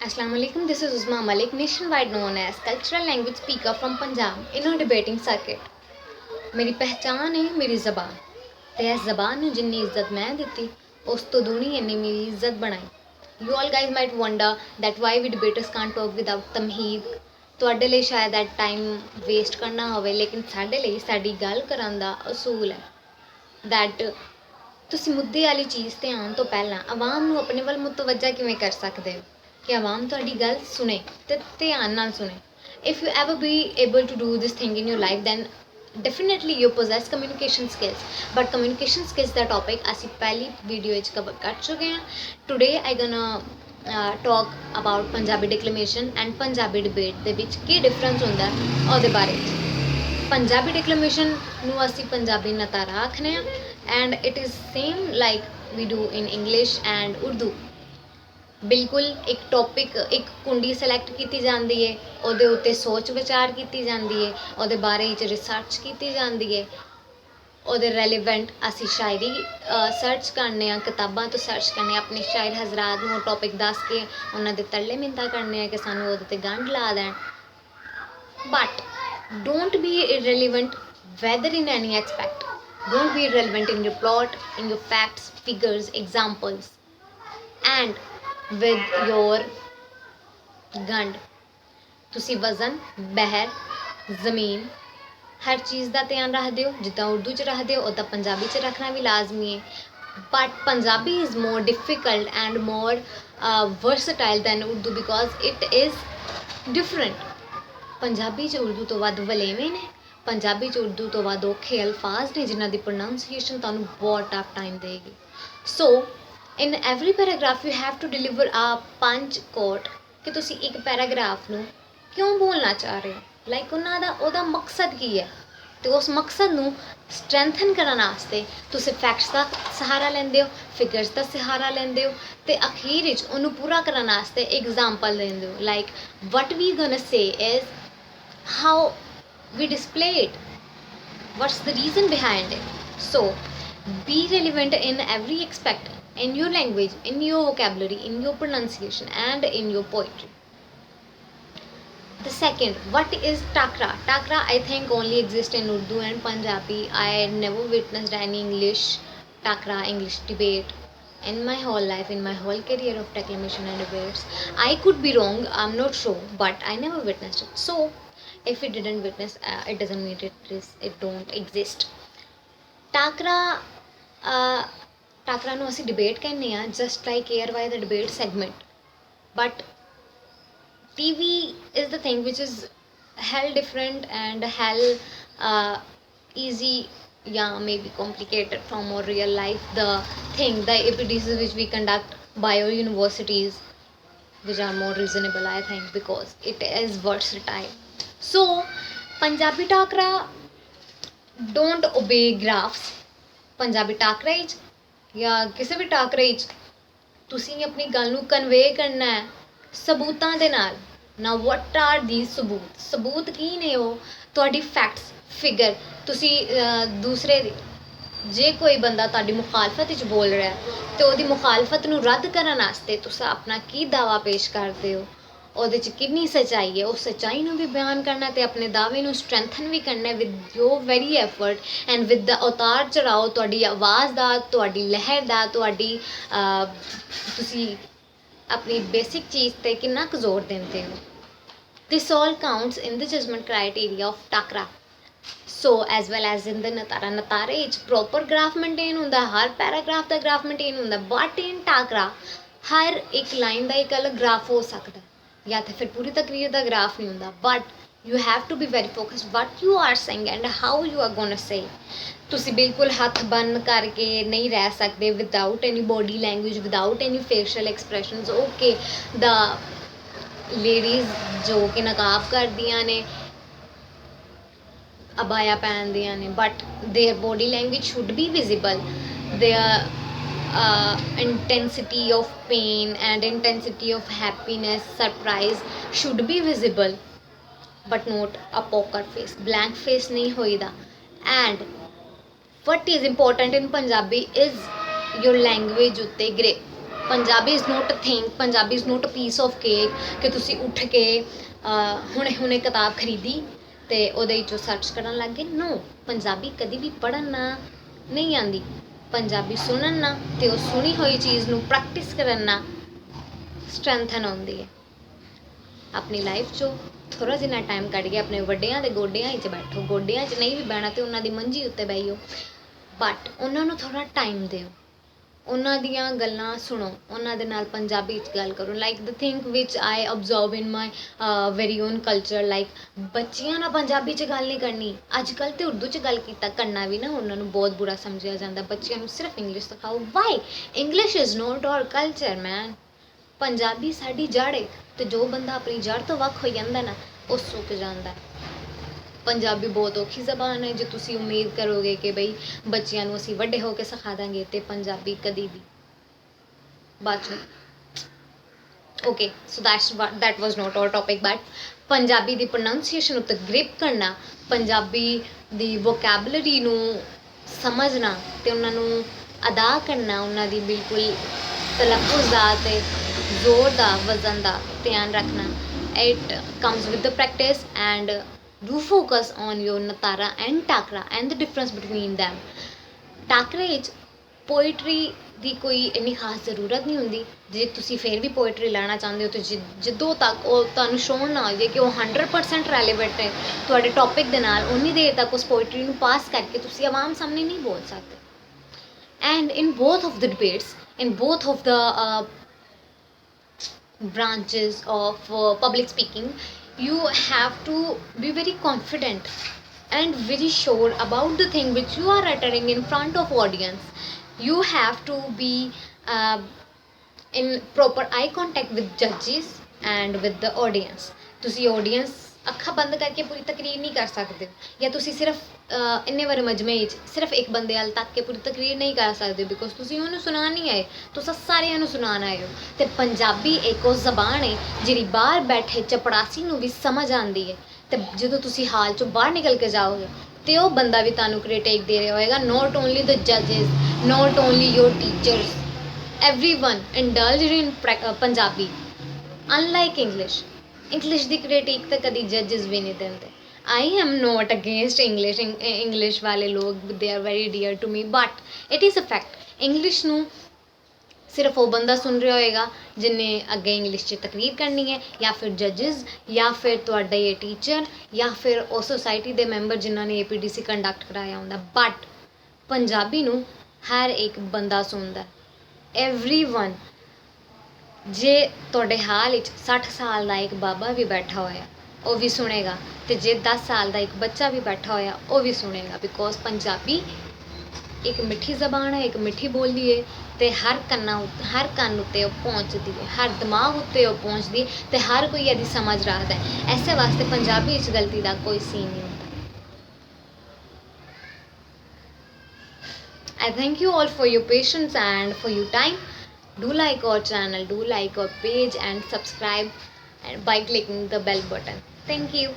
Assalamu alaikum. This is Uzma Malik, nationwide known as cultural language speaker from Punjab in a debating circuit. मेरी पहचान है मेरी ज़बान ते इस ज़बान ਨੂੰ ਜਿੰਨੀ ਇੱਜ਼ਤ ਮੈਂ ਦਿੱਤੀ ਉਸ ਤੋਂ ਦੂਣੀ ਇੰਨੀ ਮੇਰੀ ਇੱਜ਼ਤ ਬਣਾਈ। You all guys might wonder that why we debaters can't talk without tamheed। ਤੁਹਾਡੇ ਲਈ ਸ਼ਾਇਦ ਇਹ ਟਾਈਮ ਵੇਸਟ ਕਰਨਾ ਹੋਵੇ ਲੇਕਿਨ ਸਾਡੇ ਲਈ ਸਾਡੀ ਗੱਲ ਕਰਨ ਦਾ ਅਸੂਲ ਹੈ that ਤੁਸੀਂ ਮੁੱਦੇ ਵਾਲੀ ਚੀਜ਼ ਤੇ ਆਉਣ ਤੋਂ ਪਹਿਲਾਂ ਆਵਾਮ ਨੂੰ ਆਪਣੇ ਵੱਲ ਮੁਤਵੱਜਾ ਕਿਵੇਂ ਕਰ ਸਕਦੇ ਹੋ ਕਿ ਆਵਾਮ ਤੁਹਾਡੀ ਗੱਲ ਸੁਣੇ ਤੇ ਧਿਆਨ ਨਾਲ ਸੁਣੇ। If you ever be able to do this thing in your life then definitely you possess communication skills, but communication skills the topic ਅਸੀਂ ਪਹਿਲੀ ਵੀਡੀਓ ਵਿੱਚ ਕਵਰ ਕਰ ਚੁੱਕੇ ਹਾਂ। Today I gonna talk about Punjabi declamation and Punjabi debate ਦੇ ਵਿੱਚ ਕੀ difference ਹੁੰਦਾ ਉਹਦੇ ਬਾਰੇ। ਪੰਜਾਬੀ ਡਿਕਲੇਮੇਸ਼ਨ ਨੂੰ ਅਸੀਂ ਪੰਜਾਬੀ ਨਤਾਰਾ ਆਖਦੇ ਹਾਂ and it is same like we do in English and Urdu. ਬਿਲਕੁਲ ਇੱਕ ਟੌਪਿਕ ਇੱਕ ਕੁੰਡੀ ਸਿਲੈਕਟ ਕੀਤੀ ਜਾਂਦੀ ਹੈ, ਉਹਦੇ ਉੱਤੇ ਸੋਚ ਵਿਚਾਰ ਕੀਤੀ ਜਾਂਦੀ ਹੈ, ਉਹਦੇ ਬਾਰੇ ਵਿੱਚ ਰਿਸਰਚ ਕੀਤੀ ਜਾਂਦੀ ਹੈ, ਉਹਦੇ ਰੈਲੀਵੈਂਟ ਅਸੀਂ ਸ਼ਾਇਰੀ ਸਰਚ ਕਰਨੇ ਆ, ਕਿਤਾਬਾਂ ਤੋਂ ਸਰਚ ਕਰਨੇ ਆ, ਆਪਣੇ ਸ਼ਾਇਰ ਹਜ਼ਰਾਤ ਨੂੰ ਉਹ ਟੌਪਿਕ ਦੱਸ ਕੇ ਉਹਨਾਂ ਦੇ ਤਰਲੇ ਮਿੰਨਤਾਂ ਕਰਨੇ ਆ ਕਿ ਸਾਨੂੰ ਉਹਦੇ 'ਤੇ ਗੰਢ ਲਾ ਦੇਣ। But don't be irrelevant whether in any aspect. Don't be irrelevant in your plot, in your facts, figures, examples, and with your gund। ਤੁਸੀਂ ਵਜ਼ਨ, ਬਹਿਰ, ਜ਼ਮੀਨ ਹਰ ਚੀਜ਼ ਦਾ ਧਿਆਨ ਰੱਖਦੇ ਹੋ, ਜਿੱਦਾਂ ਉਰਦੂ 'ਚ ਰੱਖਦੇ ਹੋ ਉੱਦਾਂ ਪੰਜਾਬੀ 'ਚ ਰੱਖਣਾ ਵੀ ਲਾਜ਼ਮੀ ਹੈ। but Punjabi is more difficult and more versatile than Urdu because it is different। Punjabi 'ਚ ਉਰਦੂ ਤੋਂ ਵੱਧ ਵਲੇਵੇਂ ਨੇ, ਪੰਜਾਬੀ 'ਚ ਉਰਦੂ ਤੋਂ ਵੱਧ ਔਖੇ ਅਲਫਾਜ਼ ਨੇ ਜਿਨ੍ਹਾਂ ਦੀ ਪ੍ਰੋਨਾਊਂਸੀਏਸ਼ਨ ਤੁਹਾਨੂੰ ਬਹੁਤ ਟਫ ਟਾਈਮ ਦੇਗੀ। So in every paragraph you have to deliver a punch ਕੋਟ ਕਿ ਤੁਸੀਂ ਇੱਕ ਪੈਰਾਗ੍ਰਾਫ ਨੂੰ ਕਿਉਂ ਬੋਲਣਾ ਚਾਹ ਰਹੇ ਹੋ, ਲਾਈਕ ਉਹਦਾ ਮਕਸਦ ਕੀ ਹੈ, ਅਤੇ ਉਸ ਮਕਸਦ ਨੂੰ ਸਟਰੈਂਥਨ ਕਰਨ ਵਾਸਤੇ ਤੁਸੀਂ ਫੈਕਟਸ ਦਾ ਸਹਾਰਾ ਲੈਂਦੇ ਹੋ, ਫਿਗਰਸ ਦਾ ਸਹਾਰਾ ਲੈਂਦੇ ਹੋ ਅਤੇ ਅਖੀਰ ਵਿੱਚ ਉਹਨੂੰ ਪੂਰਾ ਕਰਨ ਵਾਸਤੇ ਐਗਜ਼ਾਮਪਲ ਦਿੰਦੇ ਹੋ। Like what we gonna say is how we display it, what's the reason behind it। so be relevant in every aspect, in your language, in your vocabulary, in your pronunciation and in your poetry। the second, what is takra? Takra I think only exists in Urdu and Punjabi। I never witnessed any English takra, English debate in my whole life, in my whole career of declamation and debates। I could be wrong, I'm not sure, but I never witnessed it। so if it didn't witness it doesn't mean it don't exist। ਟਾਕਰਾ ਨੂੰ ਅਸੀਂ debate ਕਹਿੰਦੇ ਹਾਂ just like ARY ਦਾ debate segment, but TV is the thing which is hell different and hell easy, yeah, maybe complicated from our real life, the thing, the APDCs which we conduct by our universities, which are more reasonable I think because it is versatile। so Punjabi ਟਾਕਰਾ don't obey ਗ੍ਰਾਫਸ। Punjabi ਟਾਕਰੇ ਵਿੱਚ ਜਾਂ ਕਿਸੇ ਵੀ ਟਾਕਰੇ ਵਿੱਚ ਤੁਸੀਂ ਆਪਣੀ ਗੱਲ ਨੂੰ ਕਨਵੇ ਕਰਨਾ ਹੈ ਸਬੂਤਾਂ ਦੇ ਨਾਲ। ਨਾ ਵਟ ਆਰ ਦੀਜ਼ ਸਬੂਤ, ਸਬੂਤ ਕੀ ਨੇ? ਉਹ ਤੁਹਾਡੀ ਫੈਕਟਸ, ਫਿਗਰ। ਤੁਸੀਂ ਦੂਸਰੇ ਜੇ ਕੋਈ ਬੰਦਾ ਤੁਹਾਡੀ ਮੁਖਾਲਫਤ ਵਿੱਚ ਬੋਲ ਰਿਹਾ ਅਤੇ ਉਹਦੀ ਮੁਖਾਲਫਤ ਨੂੰ ਰੱਦ ਕਰਨ ਵਾਸਤੇ ਤੁਸੀਂ ਆਪਣਾ ਕੀ ਦਾਅਵਾ ਪੇਸ਼ ਕਰਦੇ ਹੋ, ਉਹਦੇ 'ਚ ਕਿੰਨੀ ਸੱਚਾਈ ਹੈ, ਉਸ ਸੱਚਾਈ ਨੂੰ ਵੀ ਬਿਆਨ ਕਰਨਾ ਅਤੇ ਆਪਣੇ ਦਾਅਵੇ ਨੂੰ ਸਟਰੈਂਥਨ ਵੀ ਕਰਨਾ with your very effort and with the ਉਤਾਰ ਚੜਾਓ ਤੁਹਾਡੀ ਆਵਾਜ਼ ਦਾ, ਤੁਹਾਡੀ ਲਹਿਰ ਦਾ, ਤੁਹਾਡੀ ਤੁਸੀਂ ਆਪਣੀ ਬੇਸਿਕ ਚੀਜ਼ 'ਤੇ ਕਿੰਨਾ ਕੁ ਜ਼ੋਰ ਦਿੰਦੇ ਹੋ। This all counts in the judgement criteria of ਟਾਕਰਾ। So as well as in the ਨਤਾਰਾ। ਨਤਾਰੇ ਵਿੱਚ ਪ੍ਰੋਪਰ ਗ੍ਰਾਫ ਮੇਨਟੇਨ ਹੁੰਦਾ, ਹਰ ਪੈਰਾਗ੍ਰਾਫ ਦਾ ਗ੍ਰਾਫ ਮੇਨਟੇਨ ਹੁੰਦਾ, ਬਟ ਇਨ ਟਾਕਰਾ ਹਰ ਇੱਕ ਲਾਈਨ ਦਾ ਇੱਕ ਅਲੱਗ ਗ੍ਰਾਫ ਹੋ ਸਕਦਾ ਜਾਂ ਤਾਂ ਫਿਰ ਪੂਰੀ ਤਕਰੀਰ ਦਾ ਗ੍ਰਾਫ ਨਹੀਂ ਹੁੰਦਾ। But you have to be very focused what you are saying and how you are gonna say. ਤੁਸੀਂ ਬਿਲਕੁਲ ਹੱਥ ਬੰਨ ਕਰਕੇ ਨਹੀਂ ਰਹਿ ਸਕਦੇ without any body language, without any facial expressions. Okay, ਦਾ ਲੇਡੀਜ਼ ਜੋ ਕਿ ਨਕਾਬ ਕਰਦੀਆਂ ਨੇ, ਅਬਾਇਆ ਪਹਿਨਦੀਆਂ ਨੇ, but their body language should be visible. Their intensity of pain and intensity of happiness, surprise should be visible, but not a poker face, blank face nahi hoida। and what is important in Punjabi is your language utte grip। Punjabi is not a thing, Punjabi is not a piece of cake ਕਿ ਤੁਸੀਂ ਉੱਠ ਕੇ ਹੁਣੇ ਕਿਤਾਬ ਖਰੀਦੀ ਤੇ ਉਹਦੇ ਵਿੱਚੋਂ search ਕਰਨ ਲੱਗ ਗਏ। ਨੋ, ਪੰਜਾਬੀ ਕਦੀ ਵੀ ਪੜ੍ਹਨ ਨਾਲ ਨਹੀਂ ਆਉਂਦੀ, ਪੰਜਾਬੀ ਸੁਣਨ ਨਾਲ ਤੇ ਉਹ ਸੁਣੀ ਹੋਈ ਚੀਜ਼ ਨੂੰ ਪ੍ਰੈਕਟਿਸ ਕਰਨ ਨਾਲ ਸਟਰੈਂਥਨ ਆਉਂਦੀ ਹੈ। ਆਪਣੀ ਲਾਈਫ 'ਚੋਂ ਥੋੜ੍ਹਾ ਜਿਹਾ ਟਾਈਮ ਕੱਢ ਕੇ ਆਪਣੇ ਵੱਡਿਆਂ ਦੇ ਗੋਡਿਆਂ 'ਚ ਬੈਠੋ, ਗੋਡਿਆਂ 'ਚ ਨਹੀਂ ਵੀ ਬਹਿਣਾ ਤੇ ਉਹਨਾਂ ਦੀ ਮੰਜੀ ਉੱਤੇ ਬਹਿਓ, ਬਟ ਉਹਨਾਂ ਨੂੰ ਥੋੜ੍ਹਾ ਟਾਈਮ ਦਿਓ, ਉਹਨਾਂ ਦੀਆਂ ਗੱਲਾਂ ਸੁਣੋ, ਉਹਨਾਂ ਦੇ ਨਾਲ ਪੰਜਾਬੀ 'ਚ ਗੱਲ ਕਰੋ। Like the thing which I observe in my very own culture, like ਬੱਚਿਆਂ ਨਾਲ ਪੰਜਾਬੀ 'ਚ ਗੱਲ ਨਹੀਂ ਕਰਨੀ। ਅੱਜ ਕੱਲ੍ਹ ਤੇ ਉਰਦੂ 'ਚ ਗੱਲ ਕੀਤਾ ਕਰਨਾ ਵੀ ਨਾ ਉਹਨਾਂ ਨੂੰ ਬਹੁਤ ਬੁਰਾ ਸਮਝਿਆ ਜਾਂਦਾ। ਬੱਚਿਆਂ ਨੂੰ ਸਿਰਫ ਇੰਗਲਿਸ਼ ਸਿਖਾਓ। Why? English is not our culture man. Punjabi ਸਾਡੀ ਜੜ੍ਹ ਹੈ ਤੇ ਜੋ ਬੰਦਾ ਆਪਣੀ ਜੜ੍ਹ ਤੋਂ ਵੱਖ ਹੋ ਜਾਂਦਾ ਨਾ, ਉਹ ਸੁੱਕ ਜਾਂਦਾ। ਪੰਜਾਬੀ ਬਹੁਤ ਔਖੀ ਜ਼ਬਾਨ ਹੈ। ਜੇ ਤੁਸੀਂ ਉਮੀਦ ਕਰੋਗੇ ਕਿ ਬਈ ਬੱਚਿਆਂ ਨੂੰ ਅਸੀਂ ਵੱਡੇ ਹੋ ਕੇ ਸਿਖਾ ਦਾਂਗੇ ਤੇ ਪੰਜਾਬੀ ਕਦੀ ਵੀ ਬਾਅਦ ਚੋਂ। Okay, so that was not our topic, but Punjabi the pronunciation ਉੱਤੇ ਗ੍ਰਿਪ ਕਰਨਾ, ਪੰਜਾਬੀ ਦੀ ਵੋਕੈਬਲਰੀ ਨੂੰ ਸਮਝਣਾ ਤੇ ਉਹਨਾਂ ਨੂੰ ਅਦਾ ਕਰਨਾ, ਉਹਨਾਂ ਦੀ ਬਿਲਕੁਲ ਤਲੱਫੁਜ਼ ਦਾ ਤੇ ਜ਼ੋਰ ਦਾ, ਵਜ਼ਨ ਦਾ ਧਿਆਨ ਰੱਖਣਾ। It comes with the practice and do focus on your natara and takra and the difference between them. ਟਾਕਰੇ ਵਿੱਚ ਪੋਇਟਰੀ ਦੀ ਕੋਈ ਇੰਨੀ ਖਾਸ ਜ਼ਰੂਰਤ ਨਹੀਂ ਹੁੰਦੀ। ਜੇ ਤੁਸੀਂ ਫਿਰ ਵੀ ਪੋਇਟਰੀ ਲੈਣਾ ਚਾਹੁੰਦੇ ਹੋ ਤਾਂ ਜਦੋਂ ਤੱਕ ਉਹ ਤੁਹਾਨੂੰ ਸ਼ੋਅ ਨਾ ਹੋ ਜਾਏ ਕਿ ਉਹ 100% ਰੈਲੇਵੈਂਟ ਹੈ ਤੁਹਾਡੇ ਟੌਪਿਕ ਦੇ ਨਾਲ, ਉਨੀ ਦੇਰ ਤੱਕ ਉਸ ਪੋਇਟਰੀ ਨੂੰ ਪਾਸ ਕਰਕੇ ਤੁਸੀਂ ਆਵਾਮ ਸਾਹਮਣੇ ਨਹੀਂ ਬੋਲ ਸਕਦੇ। And in both of the debates, in both of the branches of public speaking, you have to be very confident and very sure about the thing which you are uttering in front of audience. You have to be in proper eye contact with judges and with the audience. ਤੁਸੀਂ audience ਅੱਖਾਂ ਬੰਦ ਕਰਕੇ ਪੂਰੀ ਤਕਰੀਰ ਨਹੀਂ ਕਰ ਸਕਦੇ, ਜਾਂ ਤੁਸੀਂ ਸਿਰਫ ਇੰਨੇ ਵਾਰ ਮਜਮੇ ਵਿੱਚ ਸਿਰਫ ਇੱਕ ਬੰਦੇ ਵੱਲ ਤੱਕ ਕੇ ਪੂਰੀ ਤਕਰੀਰ ਨਹੀਂ ਕਰ ਸਕਦੇ, ਬਿਕੋਜ਼ ਤੁਸੀਂ ਉਹਨੂੰ ਸੁਣਾਉਣ ਨਹੀਂ ਆਏ, ਤੁਸੀਂ ਸਾਰਿਆਂ ਨੂੰ ਸੁਣਾਉਣ ਆਏ ਹੋ। ਅਤੇ ਪੰਜਾਬੀ ਇੱਕ ਉਹ ਜ਼ਬਾਨ ਹੈ ਜਿਹੜੀ ਬਾਹਰ ਬੈਠੇ ਚਪੜਾਸੀ ਨੂੰ ਵੀ ਸਮਝ ਆਉਂਦੀ ਹੈ, ਅਤੇ ਜਦੋਂ ਤੁਸੀਂ ਹਾਲ 'ਚੋਂ ਬਾਹਰ ਨਿਕਲ ਕੇ ਜਾਓਗੇ ਤੇ ਉਹ ਬੰਦਾ ਵੀ ਤੁਹਾਨੂੰ ਕ੍ਰਿਟਿਕ ਦੇ ਰਿਹਾ ਹੋਏਗਾ। ਨੋਟ ਓਨਲੀ ਦ ਜੱਜਿਸ, not only your teachers, everyone indulged in Punjabi, unlike English. English ਦੀ ਕ੍ਰਿਟਿਕ ਤਾਂ ਕਦੀ ਜੱਜਿਸ ਵੀ ਨਹੀਂ ਦਿੰਦੇ। I am not against English. English ਵਾਲੇ ਲੋਕ, they are very dear to me, but it is a fact. English ਨੂੰ ਸਿਰਫ ਉਹ ਬੰਦਾ ਸੁਣ ਰਿਹਾ ਹੋਏਗਾ ਜਿਹਨੇ ਅੱਗੇ ਇੰਗਲਿਸ਼ 'ਚ ਤਕਰੀਰ ਕਰਨੀ ਹੈ, ਜਾਂ ਫਿਰ ਜੱਜਿਸ, ਜਾਂ ਫਿਰ ਤੁਹਾਡਾ ਇਹ ਟੀਚਰ, ਜਾਂ ਫਿਰ ਉਹ ਸੋਸਾਇਟੀ ਦੇ ਮੈਂਬਰ ਜਿਨ੍ਹਾਂ ਨੇ APDC ਕੰਡਕਟ ਕਰਾਇਆ ਹੁੰਦਾ। ਬਟ ਪੰਜਾਬੀ ਨੂੰ ਹਰ ਇੱਕ ਬੰਦਾ ਸੁਣਦਾ, everyone. ਜੇ ਤੁਹਾਡੇ ਹਾਲ ਵਿੱਚ 60 ਸਾਲ ਦਾ ਇੱਕ ਬਾਬਾ ਵੀ ਬੈਠਾ ਹੋਇਆ ਉਹ ਵੀ ਸੁਣੇਗਾ, ਅਤੇ ਜੇ 10 ਸਾਲ ਦਾ ਇੱਕ ਬੱਚਾ ਵੀ ਬੈਠਾ ਹੋਇਆ ਉਹ ਵੀ ਸੁਣੇਗਾ, ਬਿਕੋਜ਼ ਪੰਜਾਬੀ ਇੱਕ ਮਿੱਠੀ ਜ਼ਬਾਨ ਹੈ, ਇੱਕ ਮਿੱਠੀ ਬੋਲੀ ਹੈ, ਅਤੇ ਹਰ ਕੰਨ ਉੱਤੇ ਉਹ ਪਹੁੰਚਦੀ ਹੈ, ਹਰ ਦਿਮਾਗ ਉੱਤੇ ਉਹ ਪਹੁੰਚਦੀ ਹੈ, ਅਤੇ ਹਰ ਕੋਈ ਇਹਦੀ ਸਮਝ ਰੱਖਦਾ ਹੈ। ਐਸੇ ਵਾਸਤੇ ਪੰਜਾਬੀ ਵਿੱਚ ਗਲਤੀ ਦਾ ਕੋਈ ਸੀਨ ਨਹੀਂ ਹੁੰਦਾ। I thank you all for your patience and for your time. Do like our channel, do like our page and subscribe by clicking the bell button. Thank you.